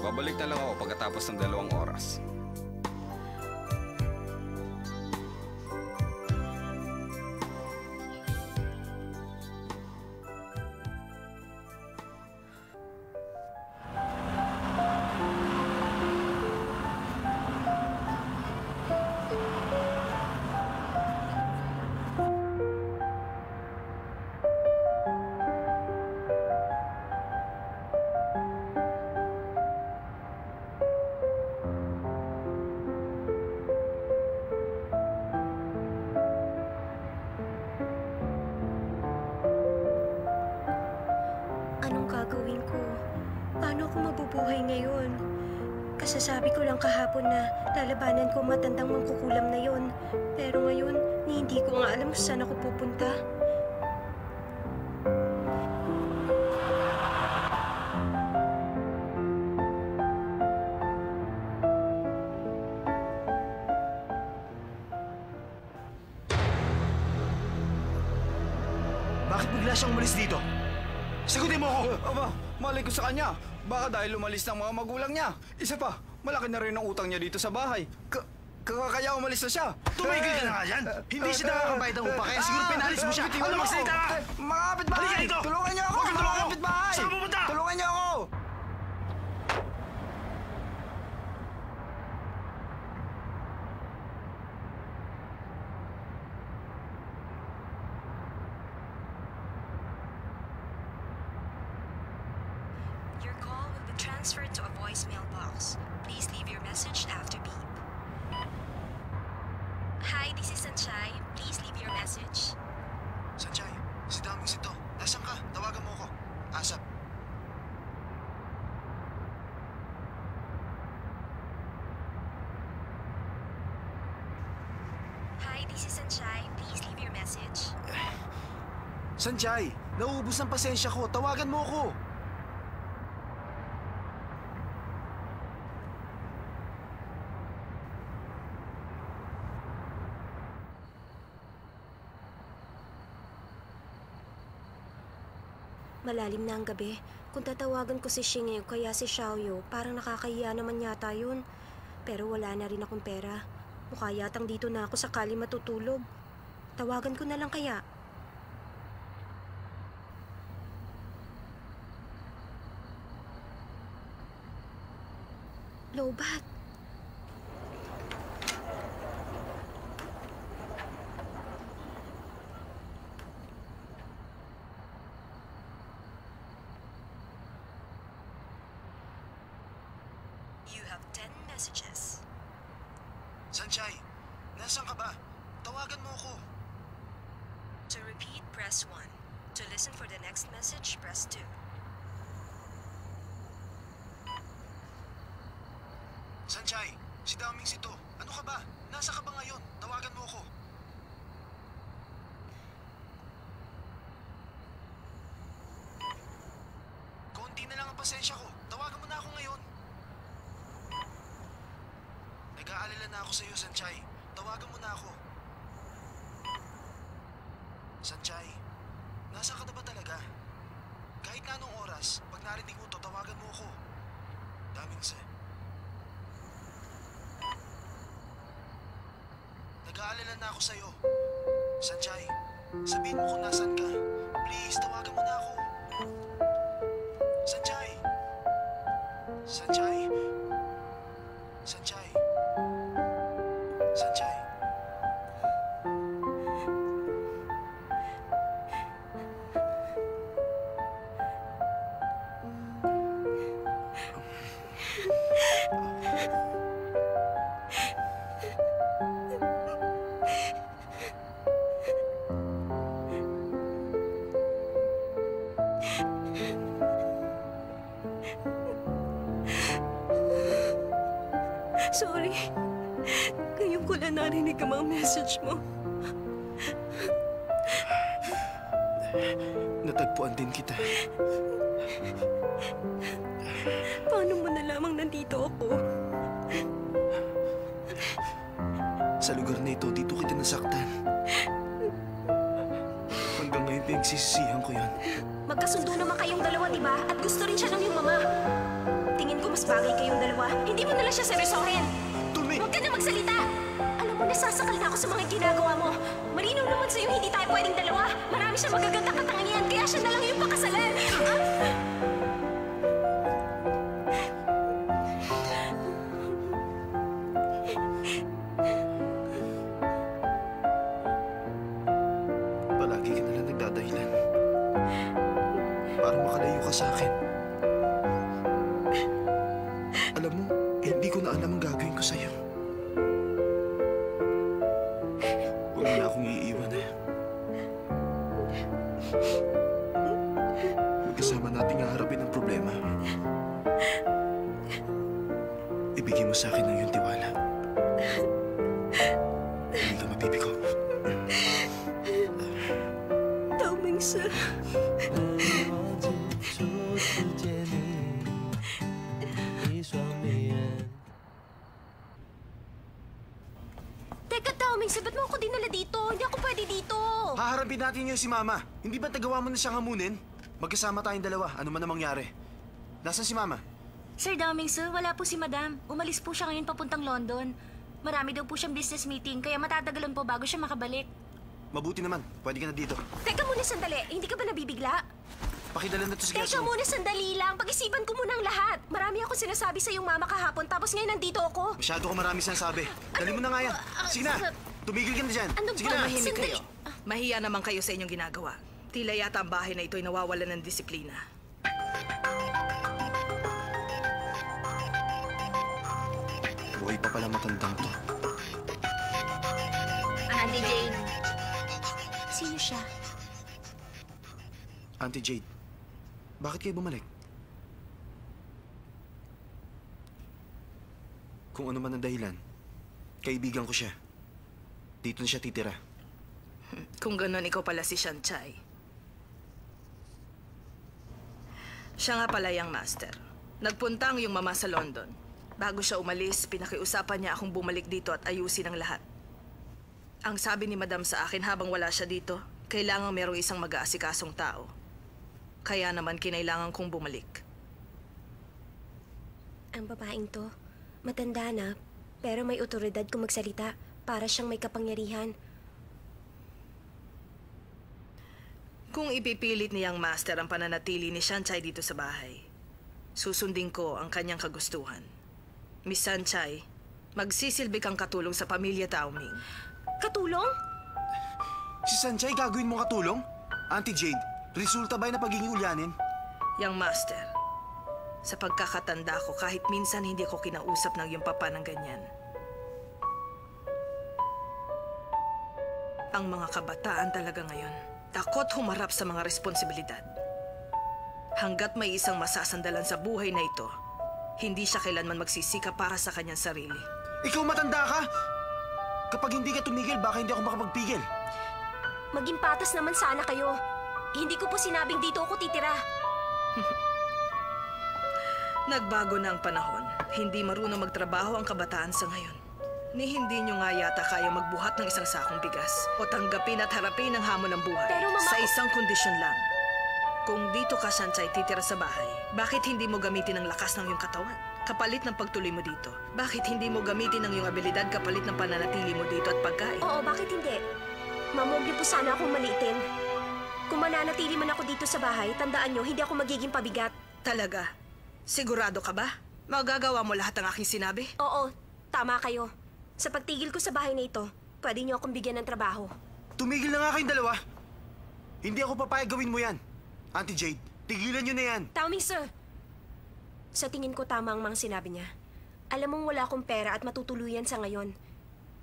Babalik na lang ako pagkatapos ng 2 oras. Gagawin ko? Paano ako mabubuhay ngayon? Kasasabi ko lang kahapon na lalabanan ko matandang mangkukulam na yon. Pero ngayon, hindi ko nga alam kung saan ako pupunta. Bakit bigla siyang umalis dito? Sagutin mo ako! Aba, malay ko sa kanya. Baka dahil umalis ng mga magulang niya. Isa pa, malaki na rin ang utang niya dito sa bahay. Kaya umalis na siya. Tumigil ka na nga dyan! Hindi siya nakakabayad ng upa, kaya siguro pinalis mo siya. Ano magsalita ka? Mga kapitbahay! Halika dito! Tulungan niyo ako! Huwag kang Mga tulungan! kapitbahay! Saan ka pupunta? Tulungan niyo ako! Your call will be transferred to a voicemail box. Please leave your message after beep. Hi, this is Sanchay. Please leave your message. Sanchay, si Daming Sito. Nasaan ka? Tawagan mo ako. Asap. Hi, this is Sanchay. Please leave your message. Sanchay, nauubos ang pasensya ko. Tawagan mo ako. Malalim na ang gabi. Kung tatawagan ko si Xing o kaya si Xiaoyo, parang nakakahiya naman yata yun. Pero wala na rin akong pera. Mukha yatang dito na ako sakali matutulog. Tawagan ko na lang kaya. Lobat. You have 10 messages. Sanchay, nasaan ka ba? Tawagan mo ako. To repeat, press 1. To listen for the next message, press 2. Sanchay, si Daming Sito. Ano ka ba? Nasa ka ba ngayon? Tawagan mo ako. Konti na lang ang pasensya ko. Tawagan mo na ako ngayon. Nag-aalala na ako sa iyo, Sanchay. Tawagan mo na ako. Sanchay, nasa ka na ba talaga? Kahit na anong oras, pag narinig mo to, tawagan mo ako. Daming se. Nag-aalala na ako sa iyo. Sanchay, sabihin mo kung nasan ka. Please, tawagan mo na ako. Sanchay! Sanchay! Sanchay! Sanchay! Sorry. Ngayon ko lang narinig ang mga message mo. Natagpuan din kita. Paano mo nalamang nandito ako? Sa lugar na ito, dito kita nasaktan. Hanggang ngayon, pinagsisisihan ko yan. Magkasundo naman kayong dalawa, di ba? At gusto rin siya ng iyong mama. tingin ko mas bagay kayong dalawa. Hindi mo nala siya seryosohin. Tulmi! Huwag ka na magsalita! Alam mo, nasasakal na ako sa mga ginagawa mo. Malinaw naman sa'yo, hindi tayo pwedeng dalawa. Marami siyang magagandang katangian, kaya siya na lang yung pakasalan. Palagi ka nalang nagdadahilan. Para makalayo ka sa akin. Alam mo, hindi ko na alam ang gagawin ko sa'yo. Huwag mo na akong iiwan eh. Magkasama natin haharapin ang problema. Ibigay mo sa akin ang iyong tiwala. Hindi ka mabibigo. Taoming sir. Teka, Taoming sir, ba't mo ako dinala dito? Hindi ako pwede dito. Haharapin natin yun si Mama. Hindi ba tagawa mo na siyang hamunin? Magkasama tayong dalawa. Ano man ang mangyari. Nasaan si Mama? Sir Daming, sir, wala po si Madam. Umalis po siya ngayon papuntang London. Marami daw po siyang business meeting, kaya matatagalan po bago siya makabalik. Mabuti naman. Pwede ka na dito. Teka muna sandali, hindi ka ba nabibigla? Pakidala na to si Teka Gasol. muna sandali lang, pag-isipan ko muna ang lahat. Marami akong sinasabi sa iyong mama kahapon, tapos ngayon nandito ako. Masyado ko marami sinasabi. Dali mo na nga yan. Sige na. Tumigil ka na dyan. Ano Sige ba? na. Mahimik Sandali. kayo. Mahiya naman kayo sa inyong ginagawa. Tila yata ang bahay na ito'y nawawalan ng disiplina. Buhay pa pala matandang to. Auntie Jane. Sino siya? Auntie Jade, bakit kayo bumalik? Kung ano man ang dahilan, kaibigan ko siya. Dito na siya titira. Kung ganon, ikaw pala si Shanchay. Siya nga pala yung master. Nagpunta ang iyong mama sa London. Bago siya umalis, pinakiusapan niya akong bumalik dito at ayusin ang lahat. Ang sabi ni Madam sa akin habang wala siya dito, kailangan merong isang mag-aasikasong tao. Kaya naman kinailangan kong bumalik. Ang babaeng to, matanda na, pero may otoridad kung magsalita. Para siyang may kapangyarihan. Kung ipipilit niyang master ang pananatili ni Shanchay dito sa bahay, susundin ko ang kanyang kagustuhan. Miss Shanchay, magsisilbi kang katulong sa pamilya Taoming. Katulong? Si Sanchay, gagawin mo katulong? Auntie Jade, resulta ba yun na pagiging ulyanin? Yang master, sa pagkakatanda ko kahit minsan hindi ko kinausap ng iyong papa ng ganyan. Ang mga kabataan talaga ngayon, takot humarap sa mga responsibilidad. Hanggat may isang masasandalan sa buhay na ito, hindi siya kailanman magsisika para sa kanyang sarili. Ikaw matanda ka! Kapag hindi ka tumigil, baka hindi ako makapagpigil. Maging patas naman sana kayo. Hindi ko po sinabing dito ako titira. Nagbago na ang panahon. Hindi marunong magtrabaho ang kabataan sa ngayon. Ni hindi nyo nga yata kaya magbuhat ng isang sakong bigas o tanggapin at harapin ang hamon ng buhay. Pero, Mama, sa isang kondisyon lang. Kung dito ka, Shanchay, titira sa bahay, bakit hindi mo gamitin ang lakas ng iyong katawan? Kapalit ng pagtuloy mo dito. Bakit hindi mo gamitin ang iyong abilidad kapalit ng pananatili mo dito at pagkain? Oo, bakit hindi? Ma'am, huwag niyo po sana akong maliitin. Kung mananatili man ako dito sa bahay, tandaan niyo, hindi ako magiging pabigat. Talaga? Sigurado ka ba? Magagawa mo lahat ng aking sinabi? Oo, tama kayo. Sa pagtigil ko sa bahay na ito, pwede niyo akong bigyan ng trabaho. Tumigil na nga kayong dalawa. Hindi ako papayag gawin mo yan. Auntie Jade, tigilan nyo na yan. Taoming sir! Sa tingin ko tama ang mga sinabi niya. Alam mong wala akong pera at matutuluyan sa ngayon.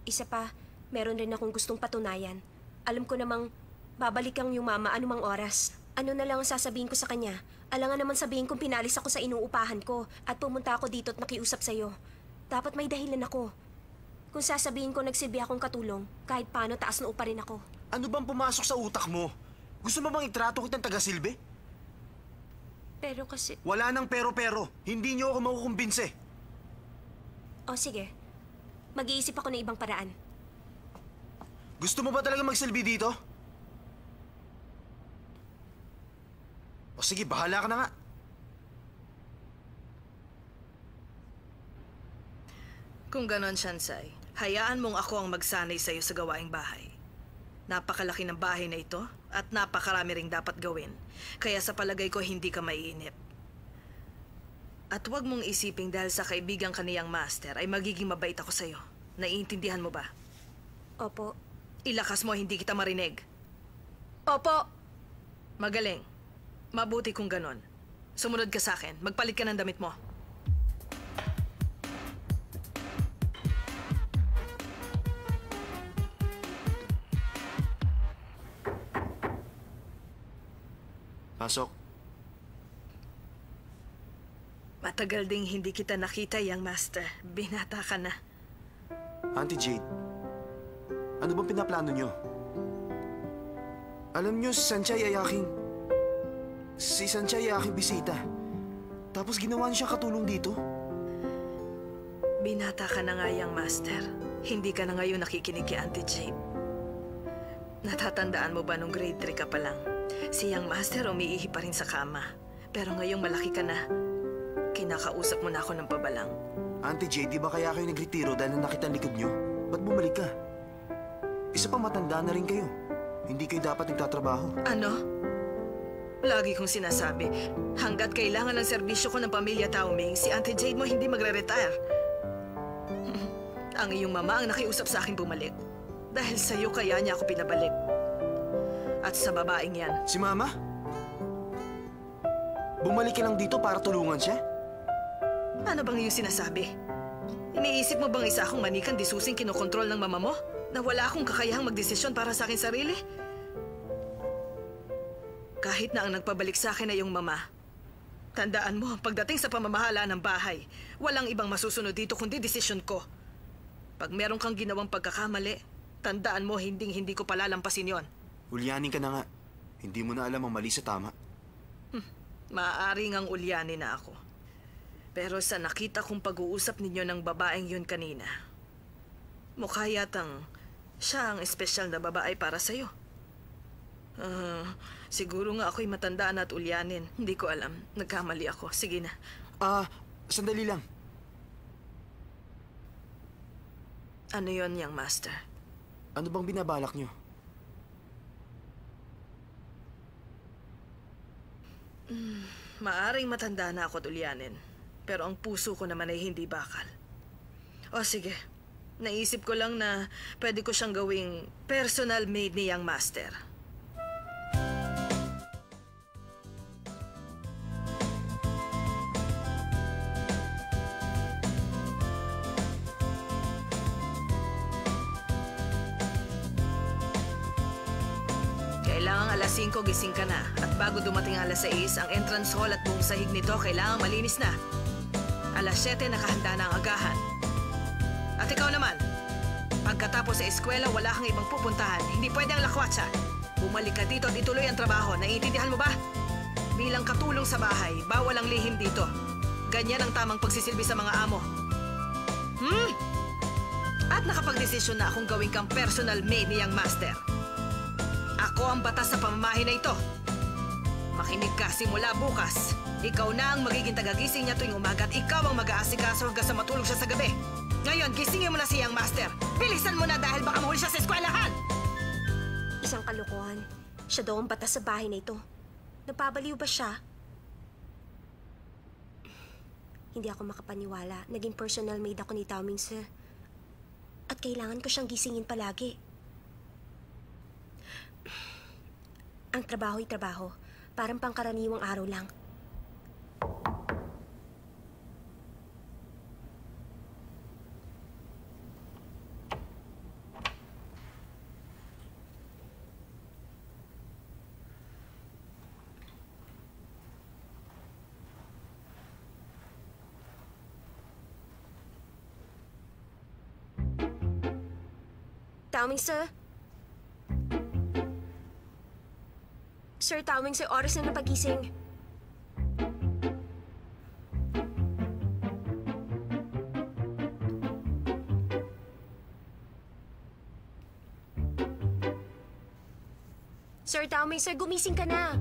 Isa pa, meron rin akong gustong patunayan. Alam ko namang babalik ang yung mama anumang oras. Ano na lang ang sasabihin ko sa kanya? Alangan naman sabihin kong pinalis ako sa inuupahan ko at pumunta ako dito at nakiusap sa'yo. Dapat may dahilan ako. Kung sasabihin ko nagsilbi akong katulong, kahit paano taas na upa rin ako. Ano bang pumasok sa utak mo? Gusto mo bang itrato kitang taga-silbi? Pero kasi... Wala nang pero-pero. Hindi nyo ako makukumbinse. O sige, mag-iisip ako ng ibang paraan. Gusto mo ba talaga magsilbi dito? O sige, bahala ka na nga. Kung ganon, Shansai, hayaan mong ako ang magsanay sa'yo sa gawaing bahay. Napakalaki ng bahay na ito at napakarami ring dapat gawin. Kaya sa palagay ko, hindi ka maiinip. At huwag mong isiping dahil sa kaibigan kaniyang master ay magiging mabait ako sa'yo. Naiintindihan mo ba? Opo. Ilakas mo, hindi kita marinig. Opo! Magaling. Mabuti kung ganon. Sumunod ka sa akin. Magpalit ka ng damit mo. Pasok. Matagal ding hindi kita nakita, young master. Binata ka na. Auntie Jade, ano bang pinaplano nyo? Alam nyo, si Sanchay ay aking bisita. Tapos ginawa niya siya katulong dito. Binata ka na nga, young master. Hindi ka na ngayon nakikinig kay Auntie Jade. Natatandaan mo ba nung grade 3 ka pa lang? Si young master umiihi pa rin sa kama. Pero ngayong malaki ka na, kinakausap mo na ako ng pabalang. Auntie Jade, di ba kaya kayo nagretiro dahil nakita ang likod nyo? Ba't bumalik ka? Isa pa, matanda na rin kayo. Hindi kayo dapat nagtatrabaho. Ano? Lagi kong sinasabi, hanggat kailangan ng serbisyo ko ng pamilya Taoming, si Auntie Jade mo hindi magre-retire. Ang iyong mama ang nakiusap sa akin bumalik. Dahil sa'yo kaya niya ako pinabalik. At sa babaeng yan. Si Mama? Bumalik ka lang dito para tulungan siya? Ano bang iyong sinasabi? Iniisip mo bang isa akong manikan disusing kinokontrol ng mama mo? Na wala akong kakayahang magdesisyon para sa akin sarili? Kahit na ang nagpabalik sa akin ay iyong mama, tandaan mo, pagdating sa pamamahala ng bahay, walang ibang masusunod dito kundi desisyon ko. Pag meron kang ginawang pagkakamali, tandaan mo, hindi ko palalampasin yon. Ulyanin ka na nga. Hindi mo na alam ang mali sa tama. Maaaring ang ulyanin na ako. Pero sa nakita kong pag-uusap ninyo ng babaeng yun kanina, mukha yatang siya ang espesyal na babae para sa'yo. Siguro nga ako'y matandaan at ulyanin. Hindi ko alam. Nagkamali ako. Sige na. Sandali lang. Ano yon, young master? Ano bang binabalak nyo? Maaring matanda na ako at ulyanin. Pero ang puso ko naman ay hindi bakal. O sige, naisip ko lang na pwede ko siyang gawing personal maid ni young master. Kailangang alas 5 gising ka na. At bago dumating ang alas 6, ang entrance hall at buong sahig nito kailangang malinis na. Alas 7, nakahanda na ang agahan. At ikaw naman, pagkatapos sa eskwela, wala kang ibang pupuntahan. Hindi pwede ang lakwatsa. Bumalik ka dito at ituloy ang trabaho. Naiintindihan mo ba? Bilang katulong sa bahay, bawal ang lihim dito. Ganyan ang tamang pagsisilbi sa mga amo. At nakapagdesisyon na akong gawin kang personal maid ni young master. Ako ang batas sa pamamahay na ito. Makinig ka simula bukas. Ikaw na ang magiging tagagising niya tuwing umaga at ikaw ang mag-aasikaso hanggang sa matulog siya sa gabi. Ngayon, gisingin mo na si young master. Bilisan mo na dahil baka mahuli siya sa eskwelahan. Isang kalokohan. Siya daw ang batas sa bahay na ito. Napabaliw ba siya? Hindi ako makapaniwala. Naging personal maid ako ni Taoming Sir. At kailangan ko siyang gisingin palagi. Ang trabaho'y trabaho. Parang pangkaraniwang araw lang. Taoming Sir? Sir Taoming Sir, oras na napagising. Sir Taoming Sir, gumising ka na.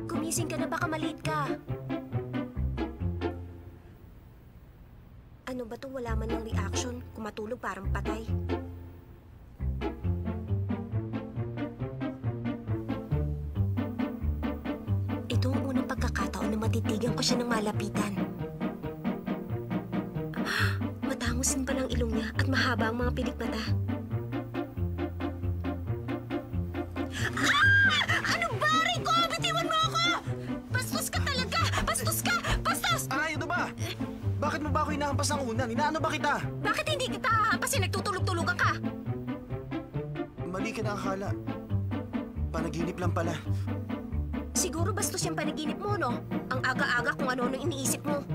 Gumising ka na, baka malate ka. Sino ba to? Wala man ng reaction. Kung matulog parang patay. Ito ang unang pagkakataon na matitigan ko siya ng malapitan. Matangos din pala ang ilong niya at mahaba ang mga pilik mata. Ano ba, Rico? Bitiwan mo ako! Bastos ka talaga! Bastos ka! Bastos! Aray, ano ba? Bakit mo ba ako inahampas ng unan? Inaano ba kita? Bakit hindi kita hahampasin? Nagtutulog-tulugan ka! Mali ka na akala. Panaginip lang pala. Siguro bastos yung panaginip mo, no? Ang aga-aga kung ano-ano iniisip mo.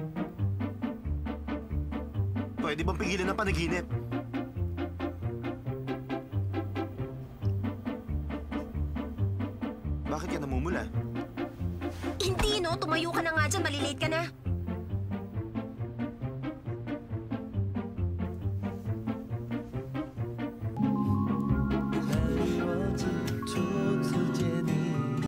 Pwede bang pigilan ang panaginip? Bakit ka namumula? Hindi, no? Tumayo ka na nga dyan. Malilate ka na.